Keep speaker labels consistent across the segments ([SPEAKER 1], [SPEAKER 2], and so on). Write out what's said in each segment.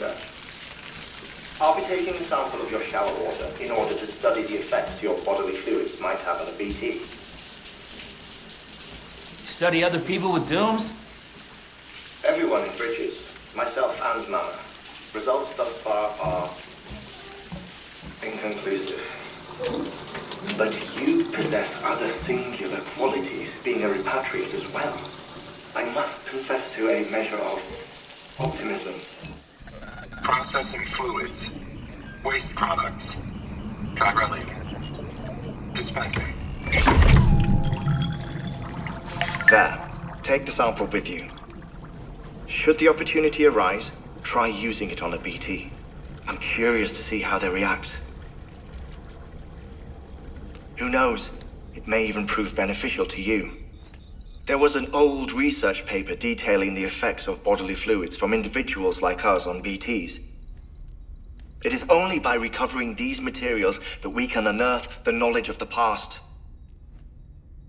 [SPEAKER 1] research. I'll be taking a sample of your shower water in order to study the effects your bodily fluids might have on a BT.
[SPEAKER 2] Study other people with dooms?
[SPEAKER 1] Everyone in Bridges, myself and Mama. Results thus far are inconclusive. But you possess other singular qualities, being a repatriate as well. I must confess to a measure of optimism.
[SPEAKER 3] Processing fluids. Waste products. Chirelli. Dispensing.
[SPEAKER 1] There. Take the sample with you. Should the opportunity arise, try using it on a BT. I'm curious to see how they react. Who knows? It may even prove beneficial to you. There was an old research paper detailing the effects of bodily fluids from individuals like us on BTs. It is only by recovering these materials that we can unearth the knowledge of the past.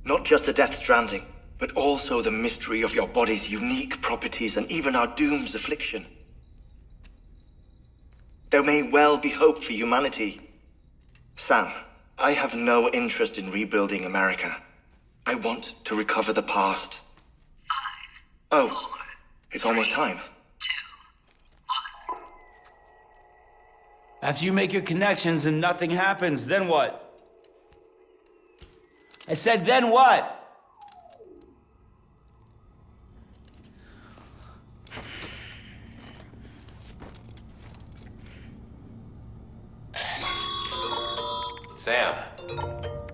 [SPEAKER 1] Not just the Death Stranding, but also the mystery of your body's unique properties and even our doom's affliction. There may well be hope for humanity. Sam, I have no interest in rebuilding America. I want to recover the past. 5, 4, it's almost time.
[SPEAKER 2] 2, 1. After you make your connections and nothing happens, then what? I said, then what?
[SPEAKER 4] Sam,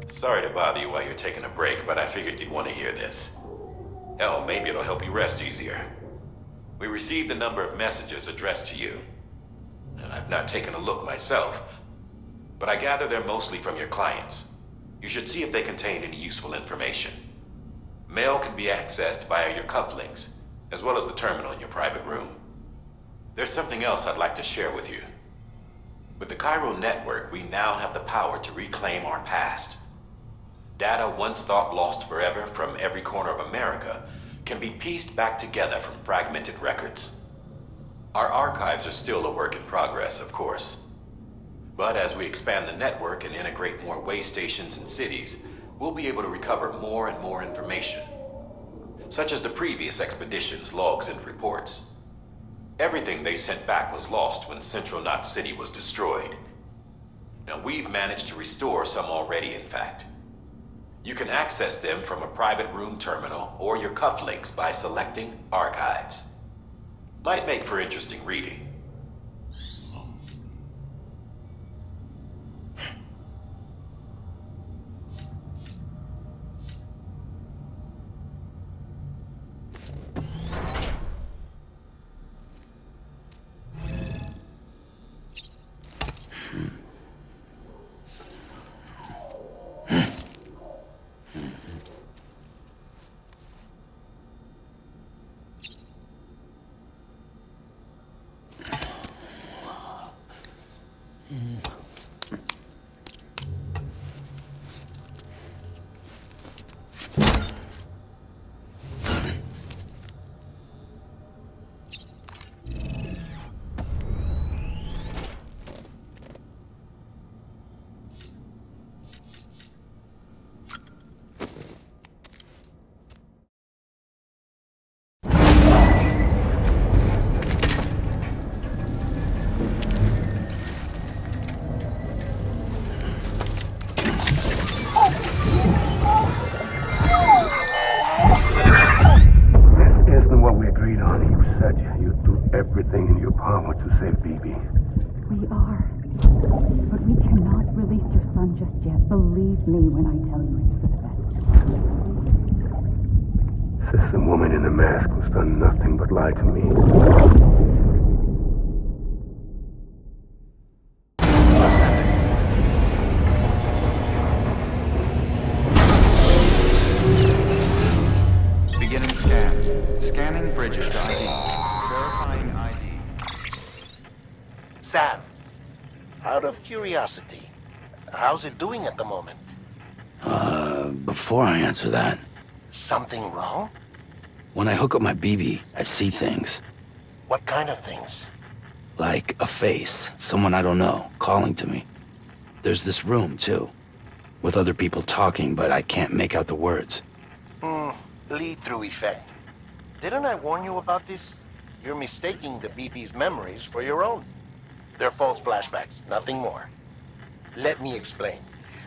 [SPEAKER 4] sorry to bother you while you're taking a break, but I figured you'd want to hear this. Hell, maybe it'll help you rest easier. We received a number of messages addressed to you. I've not taken a look myself, but I gather they're mostly from your clients. You should see if they contain any useful information. Mail can be accessed via your cufflinks, as well as the terminal in your private room. There's something else I'd like to share with you. With the Cairo network, we now have the power to reclaim our past. Data once thought lost forever from every corner of America can be pieced back together from fragmented records. Our archives are still a work in progress, of course. But as we expand the network and integrate more way stations and cities, we'll be able to recover more and more information, such as the previous expedition's logs and reports. Everything they sent back was lost when Central Knot City was destroyed. Now, we've managed to restore some already, in fact. You can access them from a private room terminal or your cufflinks by selecting Archives. Might make for interesting reading.
[SPEAKER 5] Everything in your power to save BB.
[SPEAKER 6] We are. But we cannot release your son just yet. Believe me when I tell you it's for the best.
[SPEAKER 5] Sister woman in the mask who's done nothing but lie to me.
[SPEAKER 7] Beginning scan. Scanning Bridges ID. Verifying ID.
[SPEAKER 8] Sam, out of curiosity, how's it doing at the moment?
[SPEAKER 9] Before I answer that,
[SPEAKER 8] Something wrong?
[SPEAKER 9] when I hook up my BB, I see things.
[SPEAKER 8] What kind of things?
[SPEAKER 9] Like a face, someone I don't know, calling to me. There's this room, too, with other people talking, but I can't make out the words.
[SPEAKER 8] Lead-through effect. Didn't I warn you about this? You're mistaking the BB's memories for your own. They're false flashbacks, nothing more. Let me explain.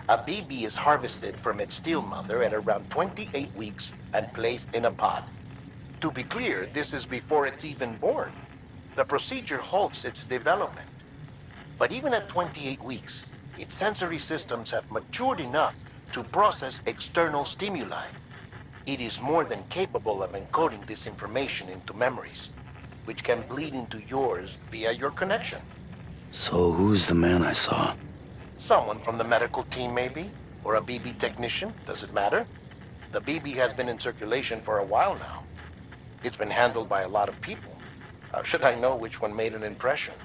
[SPEAKER 8] A BB is harvested from its steel mother at around 28 weeks and placed in a pod. To be clear, this is before it's even born. The procedure halts its development. But even at 28 weeks, its sensory systems have matured enough to process external stimuli. It is more than capable of encoding this information into memories, which can bleed into yours via your connection.
[SPEAKER 9] So who's the man I saw?
[SPEAKER 8] Someone from the medical team, maybe? Or a BB technician? Does it matter? The BB has been in circulation for a while now. It's been handled by a lot of people. How should I know which one made an impression?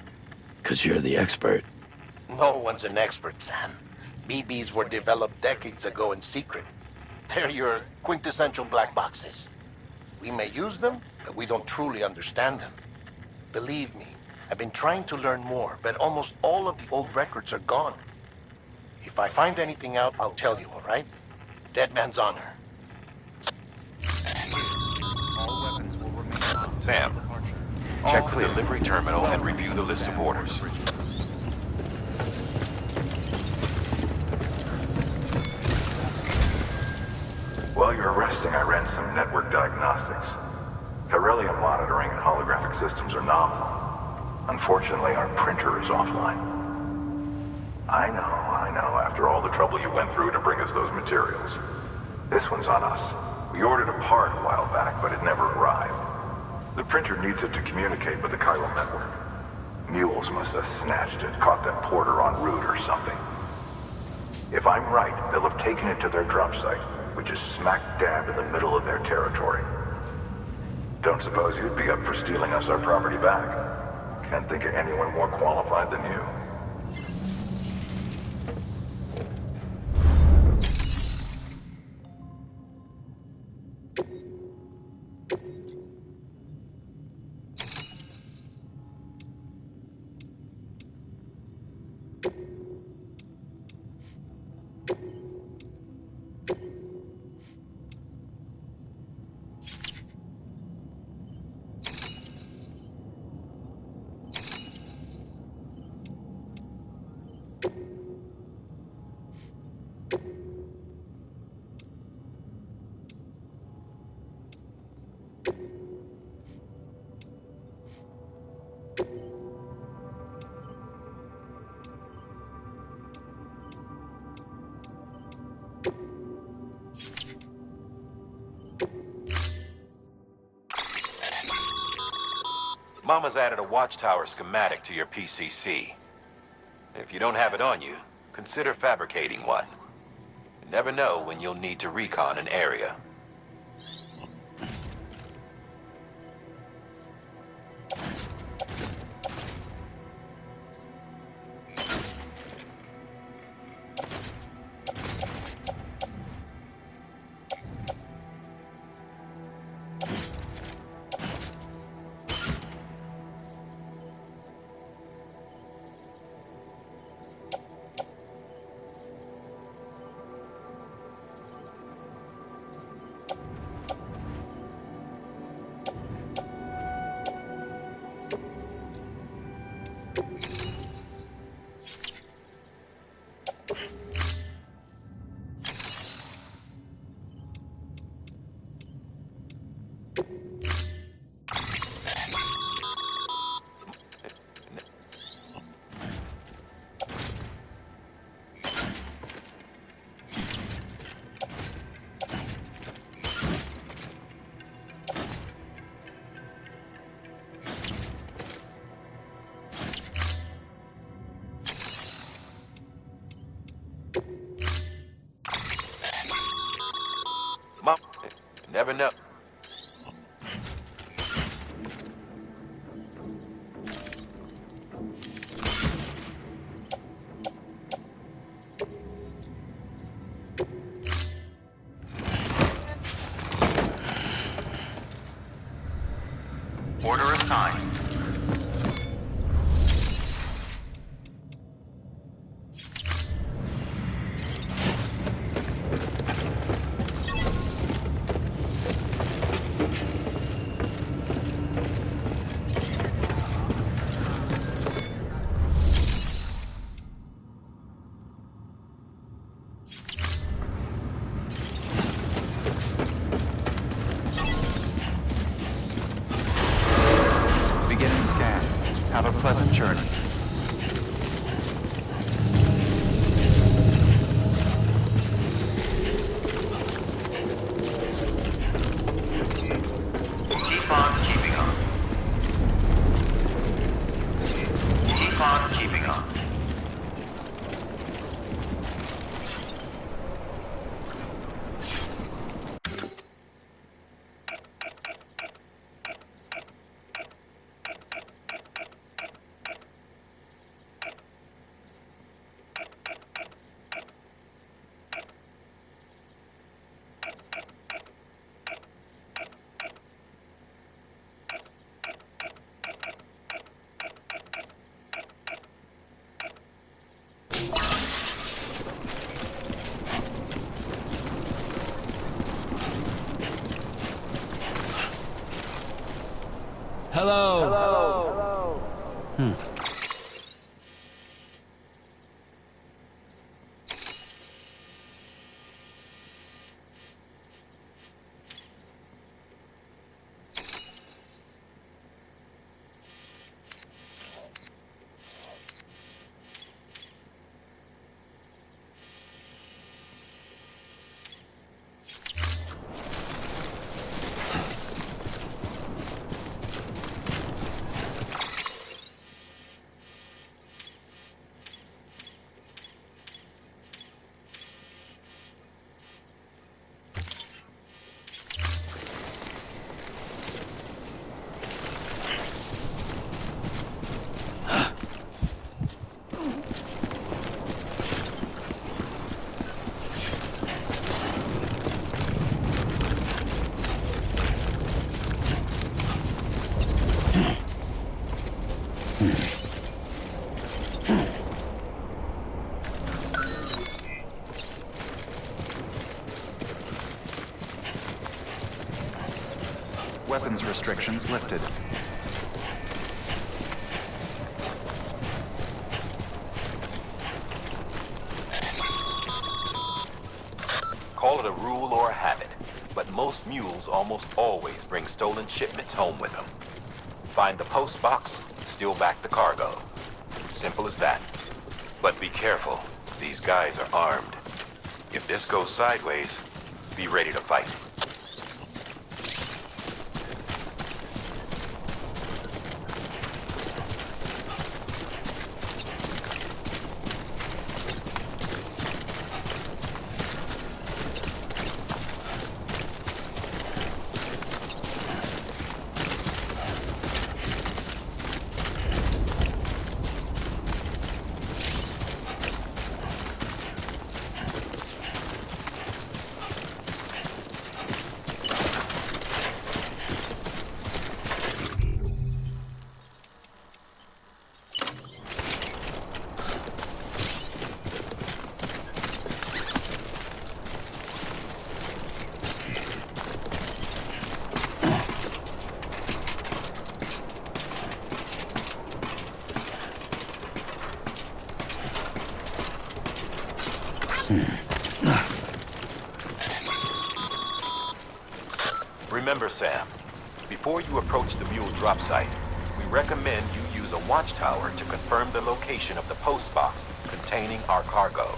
[SPEAKER 9] 'Cause you're the expert.
[SPEAKER 8] No one's an expert, Sam. BBs were developed decades ago in secret. They're your quintessential black boxes. We may use them, but we don't truly understand them. Believe me, I've been trying to learn more, but almost all of the old records are gone. If I find anything out, I'll tell you, all right? Dead man's honor.
[SPEAKER 7] All weapons will remain on.
[SPEAKER 4] Sam, check the delivery terminal and review the list of orders.
[SPEAKER 10] While you were resting, I ran some network diagnostics. Beryllium monitoring and holographic systems are nominal. Unfortunately, our printer is offline. I know. After all the trouble you went through to bring us those materials. This one's on us. We ordered a part a while back, but it never arrived. The printer needs it to communicate with the chiral network. Mules must have snatched it, caught that porter en route or something. If I'm right, they'll have taken it to their drop site, which is smack dab in the middle of their territory. Don't suppose you'd be up for stealing us our property back? Can't think of anyone more qualified than you.
[SPEAKER 4] Mama's added a watchtower schematic to your PCC. If you don't have it on you, consider fabricating one. You never know when you'll need to recon an area. Mom, you never know.
[SPEAKER 7] Order assigned. Have a pleasant journey.
[SPEAKER 3] Keep on keeping on. Keep on keeping on.
[SPEAKER 9] Hello.
[SPEAKER 7] Weapons restrictions lifted.
[SPEAKER 4] Call it a rule or a habit, but most mules almost always bring stolen shipments home with them. Find the post box, steal back the cargo. Simple as that. But be careful, these guys are armed. If this goes sideways, be ready to fight. Remember, Sam, before you approach the mule drop site, we recommend you use a watchtower to confirm the location of the post box containing our cargo.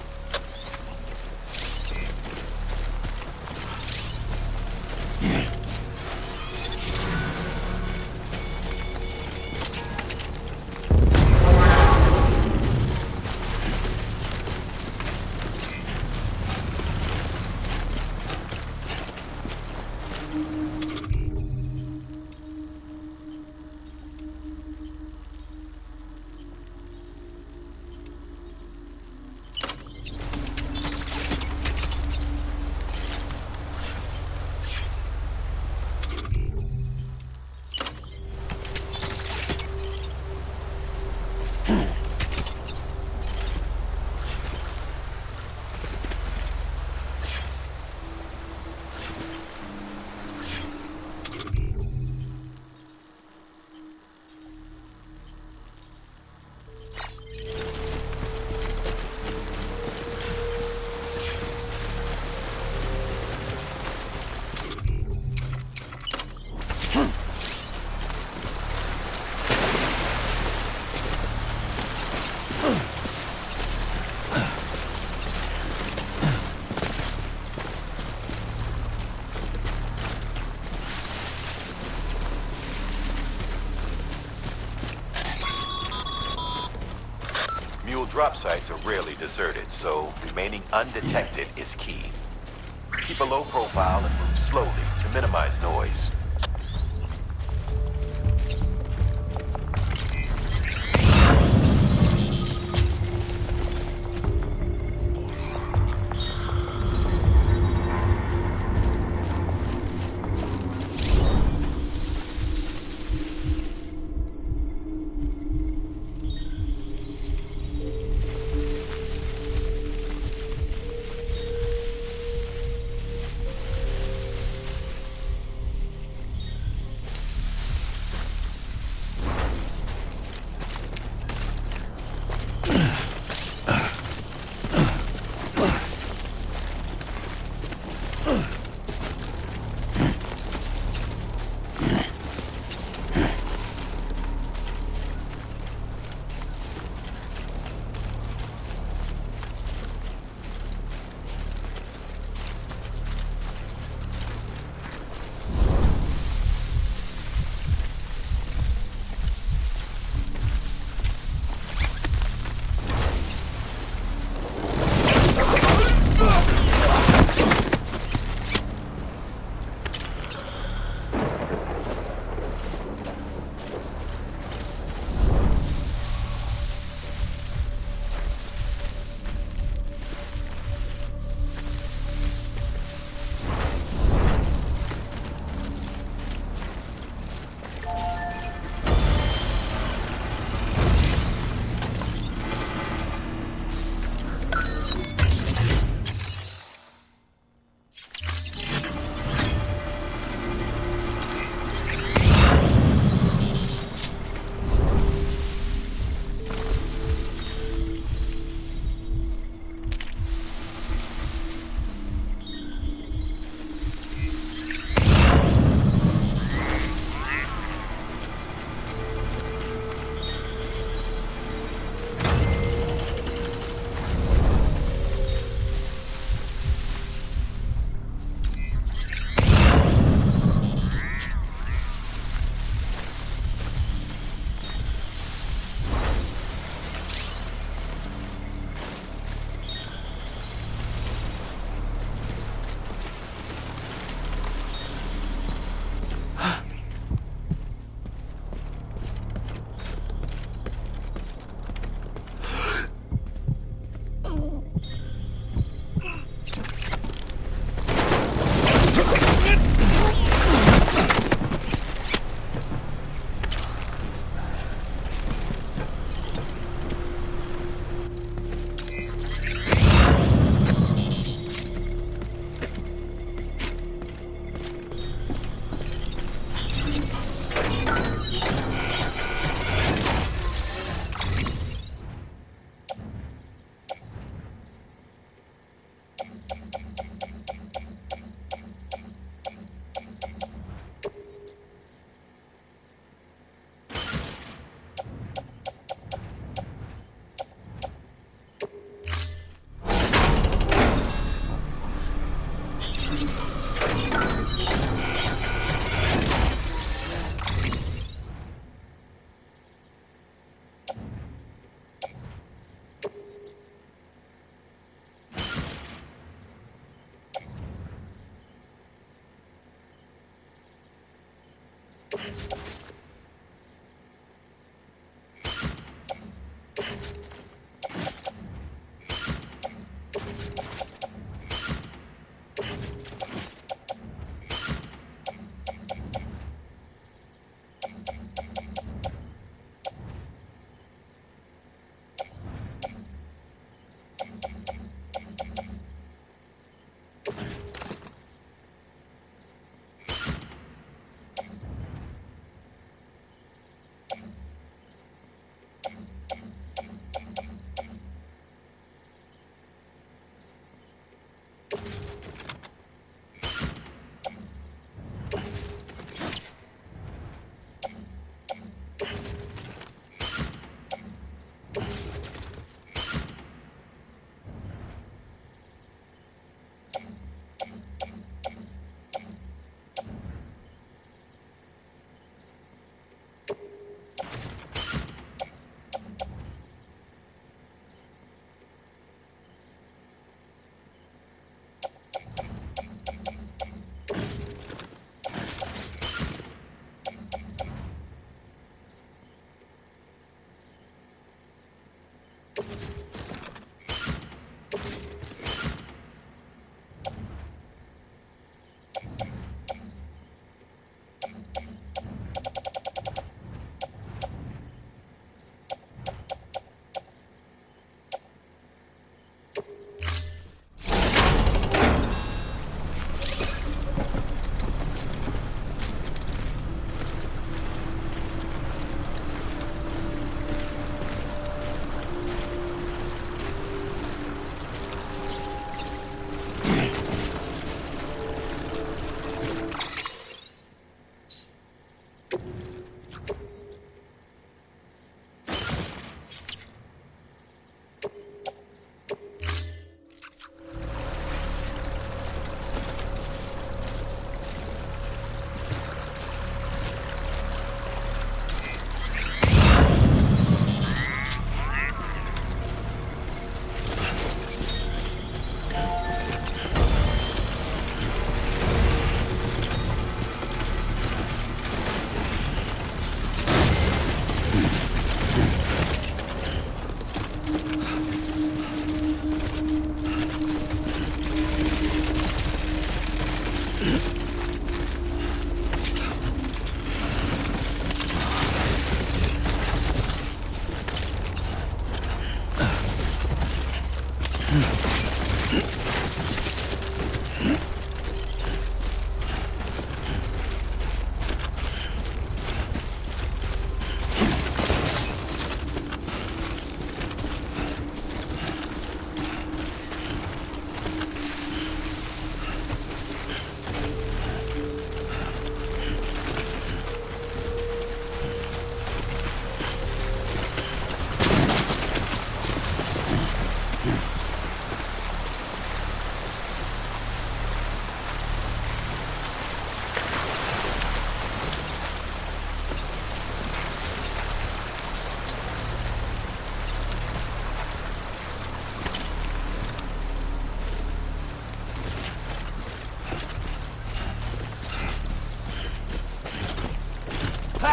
[SPEAKER 4] Fuel drop sites are rarely deserted, so remaining undetected is key. Keep a low profile and move slowly to minimize noise.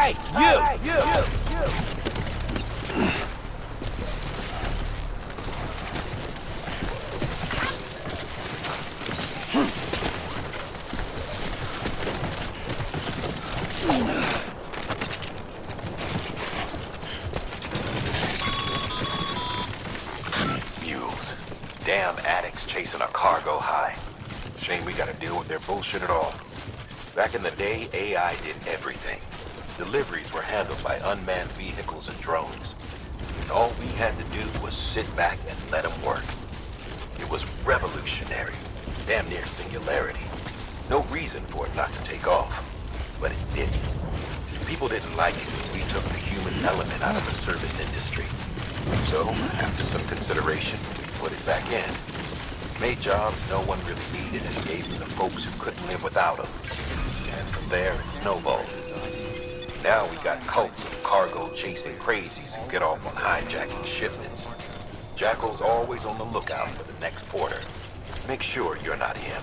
[SPEAKER 2] Hey, you!
[SPEAKER 4] Mules. Damn addicts chasing a cargo high. Shame we gotta deal with their bullshit at all. Back in the day, AI did everything. Deliveries were handled by unmanned vehicles and drones. And all we had to do was sit back and let them work. It was revolutionary. Damn near singularity. No reason for it not to take off. But it didn't. People didn't like it when we took the human element out of the service industry. So, after some consideration, we put it back in. Made jobs no one really needed and gave them to folks who couldn't live without them. And from there, it snowballed. Now we got cults of cargo-chasing crazies who get off on hijacking shipments. Jackal's always on the lookout for the next porter. Make sure you're not him.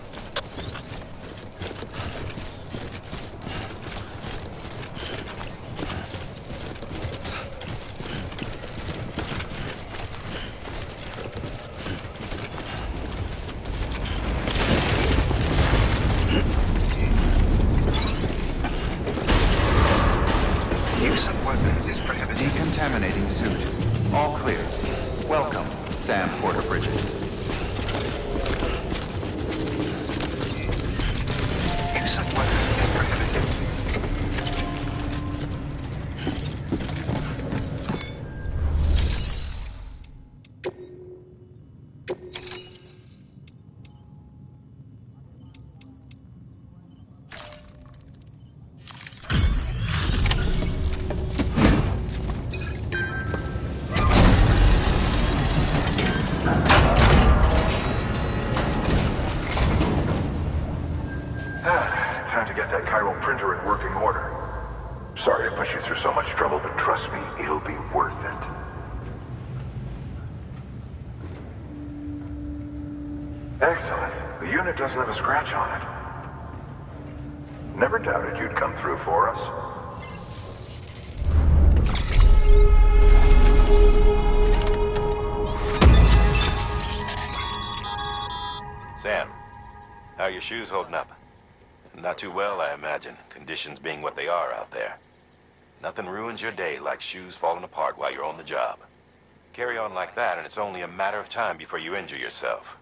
[SPEAKER 7] Decontaminating suit. All clear. Welcome, Sam Porter Bridges.
[SPEAKER 10] Use of weapons is prohibited. Time to get that chiral printer in working order. Sorry to push you through so much trouble, but trust me, it'll be worth it. Excellent. The unit doesn't have a scratch on it. Never doubted you'd come through for us.
[SPEAKER 4] Sam, how are your shoes holding up? Not too well, I imagine, conditions being what they are out there. Nothing ruins your day like shoes falling apart while you're on the job. Carry on like that, and it's only a matter of time before you injure yourself.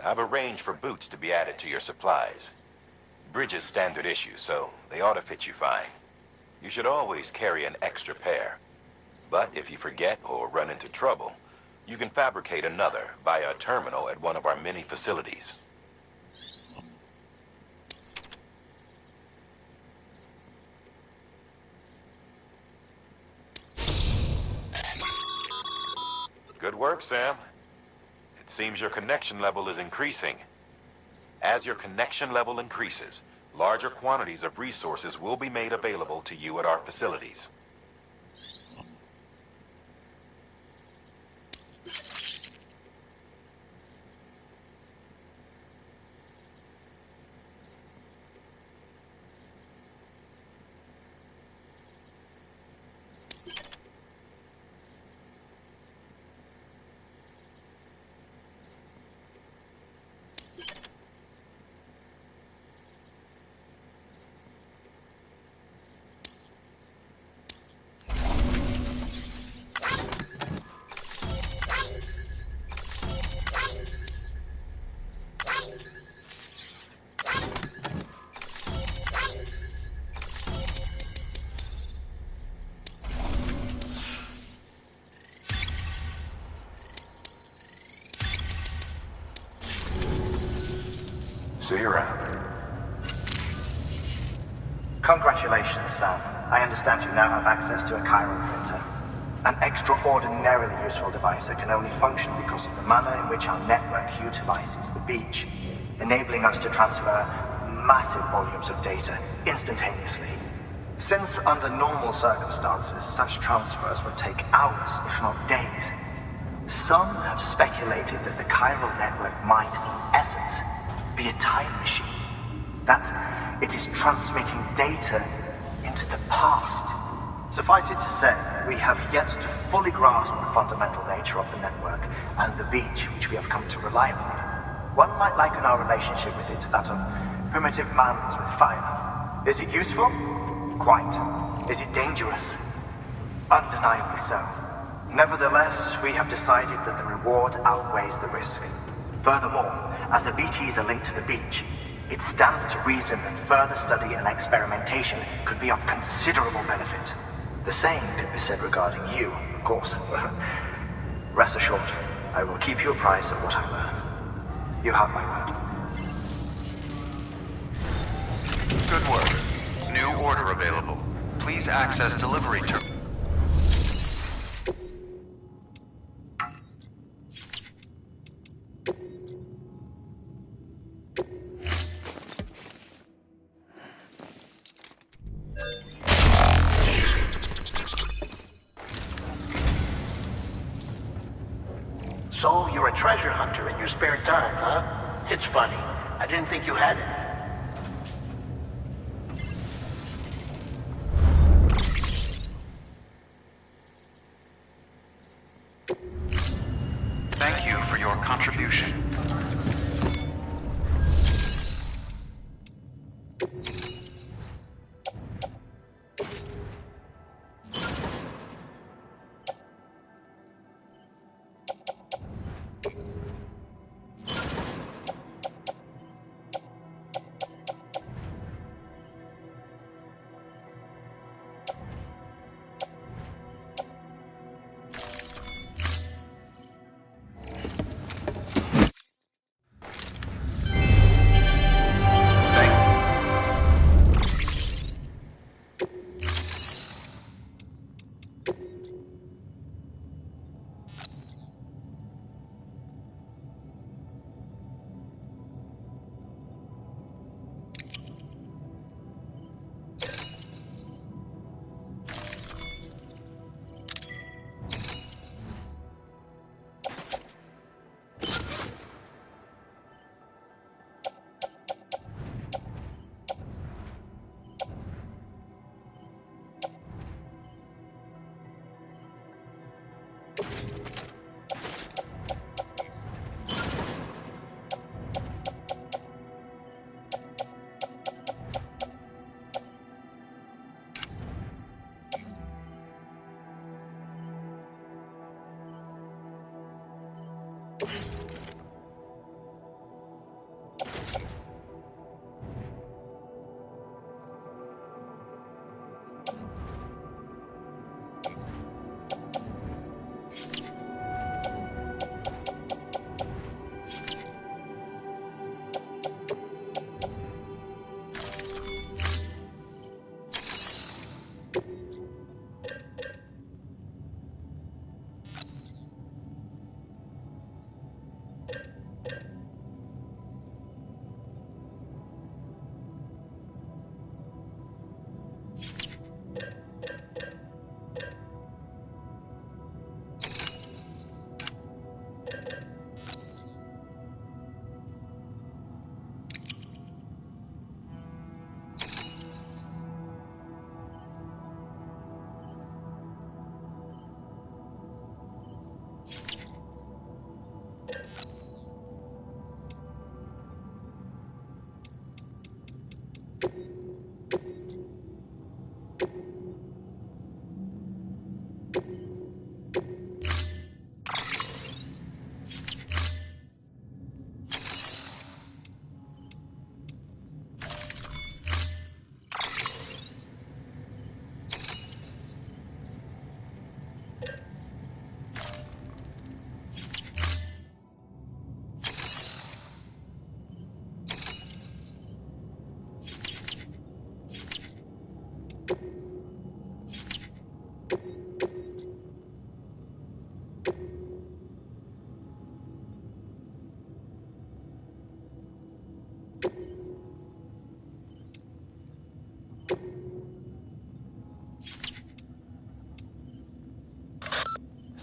[SPEAKER 4] I've arranged for boots to be added to your supplies. Bridges standard issue, so they ought to fit you fine. You should always carry an extra pair. But if you forget or run into trouble, you can fabricate another via a terminal at one of our many facilities. Good work, Sam. It seems your connection level is increasing. As your connection level increases, larger quantities of resources will be made available to you at our facilities.
[SPEAKER 10] See you around.
[SPEAKER 11] Congratulations, Sam. I understand you now have access to a chiral printer. An extraordinarily useful device that can only function because of the manner in which our network utilizes the beach, enabling us to transfer massive volumes of data instantaneously. Since under normal circumstances, such transfers would take hours, if not days, some have speculated that the chiral network might, in essence, be a time machine. That it is transmitting data into to the past. Suffice it to say, we have yet to fully grasp the fundamental nature of the network and the beach which we have come to rely upon. One might liken our relationship with it to that of primitive mans with fire. Is it useful? Quite. Is it dangerous? Undeniably so. Nevertheless, we have decided that the reward outweighs the risk. Furthermore, as the BTs are linked to the beach, it stands to reason that further study and experimentation could be of considerable benefit. The same could be said regarding you, of course. Rest assured, I will keep you apprised of what I learn. You have my word.
[SPEAKER 7] Good work. New order available. Please access delivery terminal.
[SPEAKER 8] So, you're a treasure hunter in your spare time, huh? It's funny. I didn't think you had it.
[SPEAKER 7] Thank you for your contribution.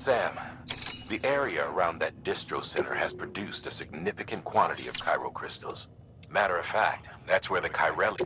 [SPEAKER 4] Sam, the area around that distro center has produced a significant quantity of chiral crystals. Matter of fact, that's where the Chirelli...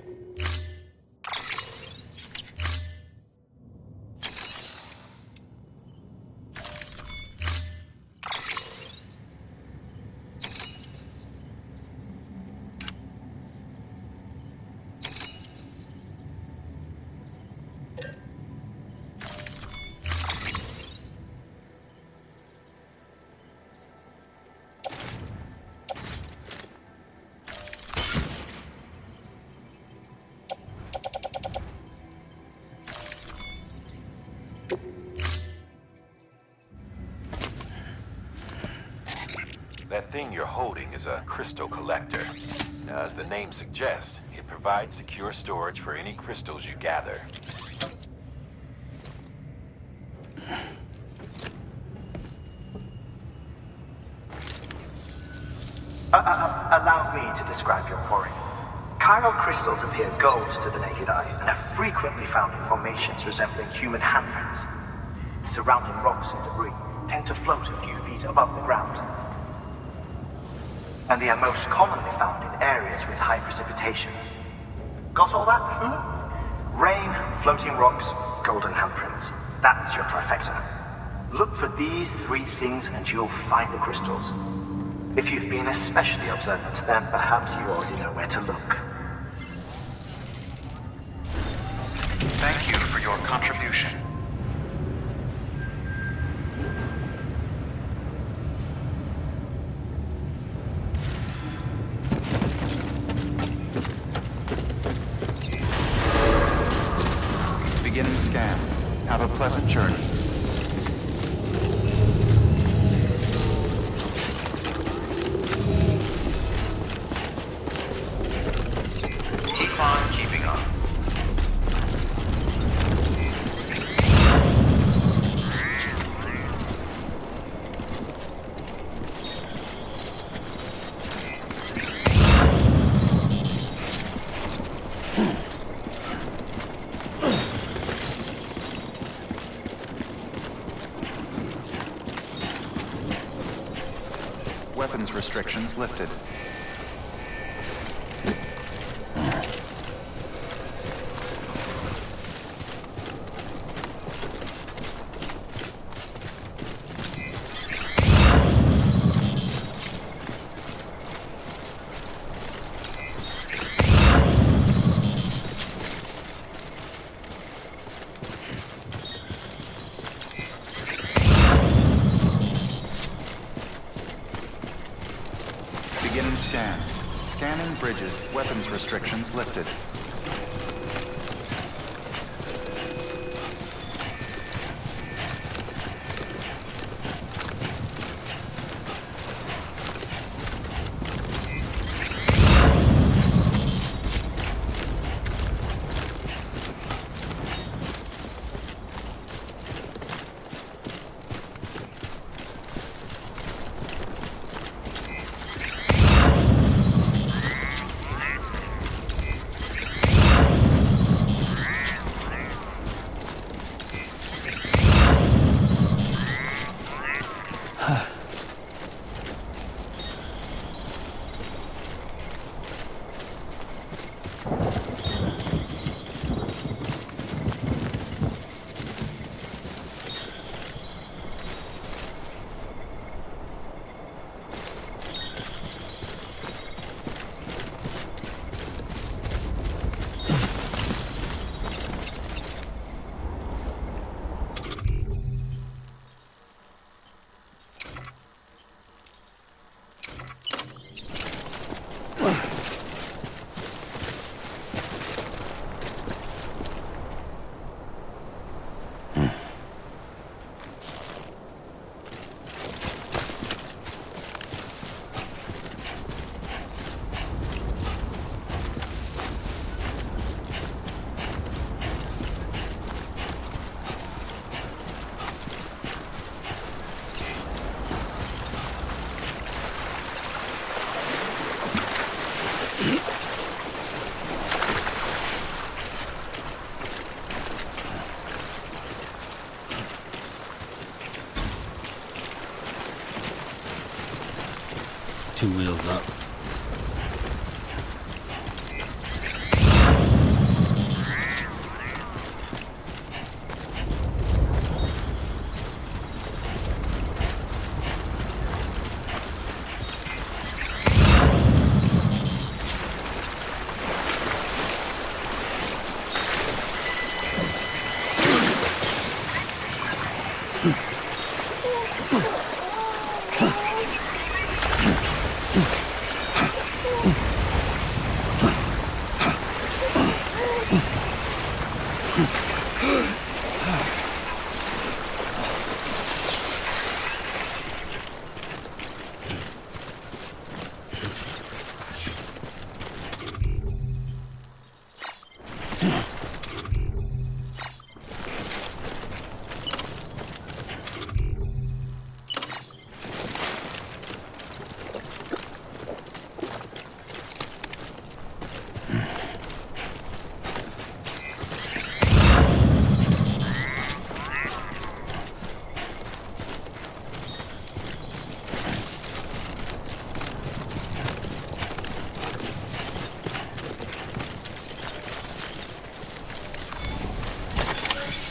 [SPEAKER 4] That thing you're holding is a crystal collector. Now, as the name suggests, it provides secure storage for any crystals you gather.
[SPEAKER 11] Allow me to describe your quarry. Chiral crystals appear gold to the naked eye and are frequently found in formations resembling human handprints. Surrounding rocks and debris tend to float a few feet above the ground. And they are most commonly found in areas with high precipitation. Got all that? Rain, floating rocks, golden handprints. That's your trifecta. Look for these three things and you'll find the crystals. If you've been especially observant, then perhaps you already know where to look.
[SPEAKER 7] Thank you for your contribution. Beginning scan. Have a pleasant journey.
[SPEAKER 3] Keep on keeping on.
[SPEAKER 7] Weapons restrictions lifted. Beginning scan. Scanning bridges. Weapons restrictions lifted.
[SPEAKER 9] Two wheels up.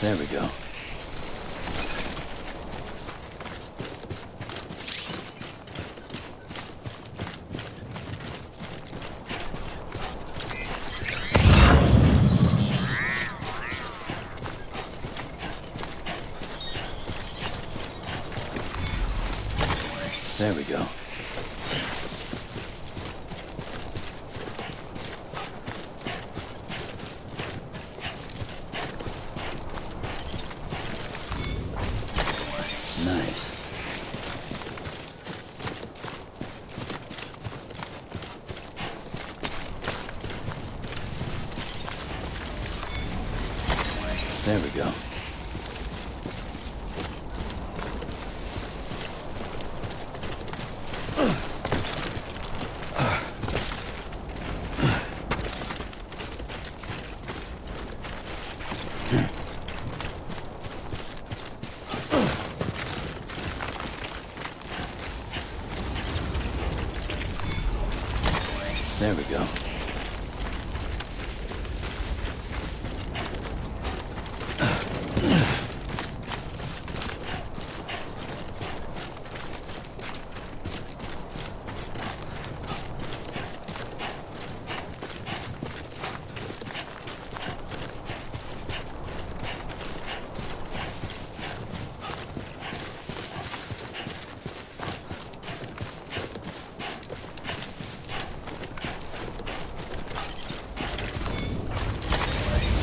[SPEAKER 9] There we go. There we go. Nice. There we go. There we go.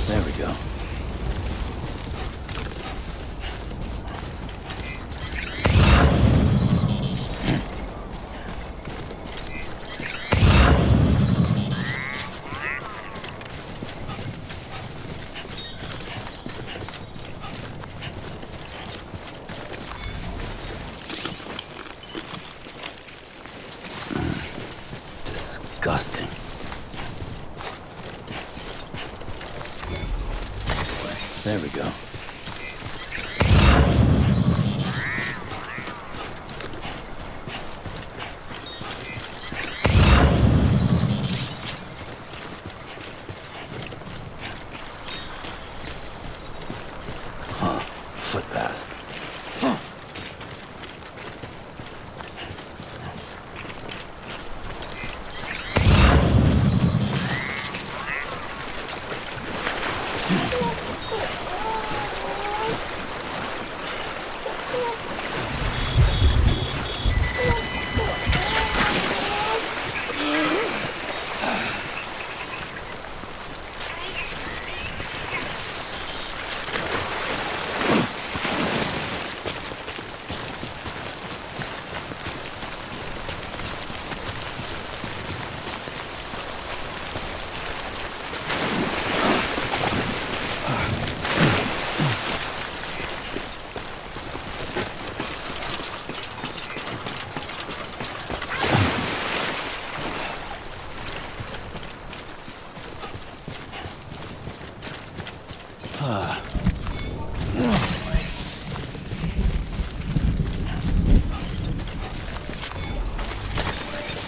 [SPEAKER 9] There we go. Disgusting. There we go. Huh. Footpath. Huh.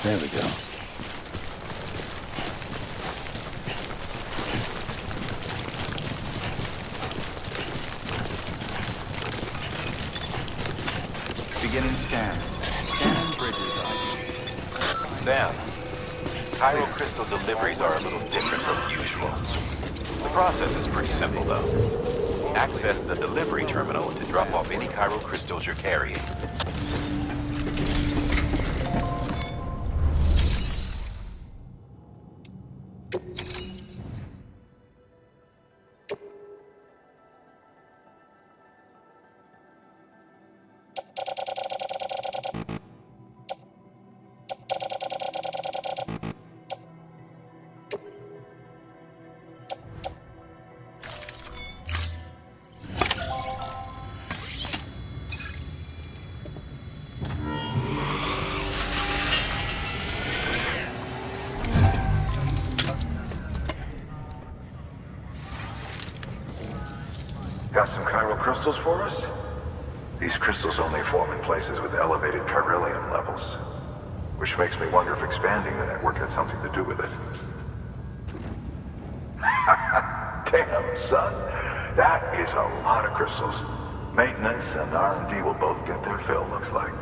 [SPEAKER 9] There we go.
[SPEAKER 7] Beginning scan. Scan bridges ID.
[SPEAKER 4] Sam, Cairo crystal deliveries are a little different from usual. The process is pretty simple, though. Access the delivery terminal to drop off any Cairo crystals you're carrying.
[SPEAKER 10] Got some chiral crystals for us? These crystals only form in places with elevated chiralium levels, which makes me wonder if expanding the network had something to do with it. Damn, son. That is a lot of crystals. Maintenance and R&D will both get their fill, looks like.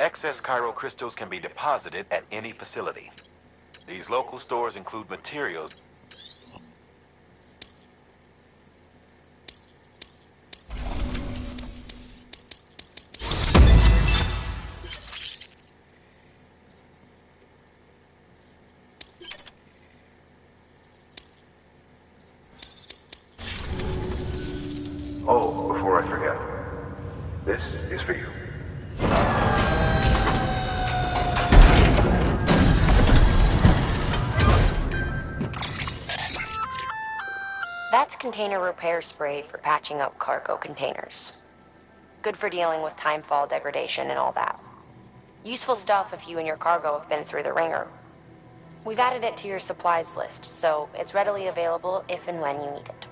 [SPEAKER 4] Excess chiral crystals can be deposited at any facility. These local stores include materials.
[SPEAKER 10] Oh, before I forget, this is for you.
[SPEAKER 12] That's container repair spray for patching up cargo containers. Good for dealing with timefall degradation and all that. Useful stuff if you and your cargo have been through the ringer. We've added it to your supplies list, so it's readily available if and when you need it.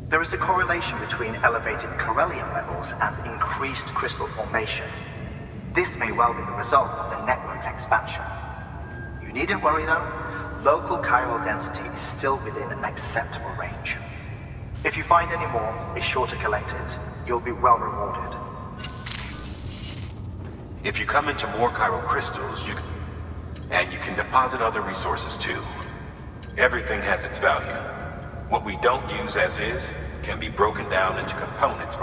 [SPEAKER 11] There is a correlation between elevated Corellium levels and increased crystal formation. This may well be the result of the network's expansion. You needn't worry though, local chiral density is still within an acceptable range. If you find any more, be sure to collect it. You'll be well rewarded.
[SPEAKER 4] If you come into more chiral crystals, you can deposit other resources too. Everything has its value. What we don't use as is can be broken down into components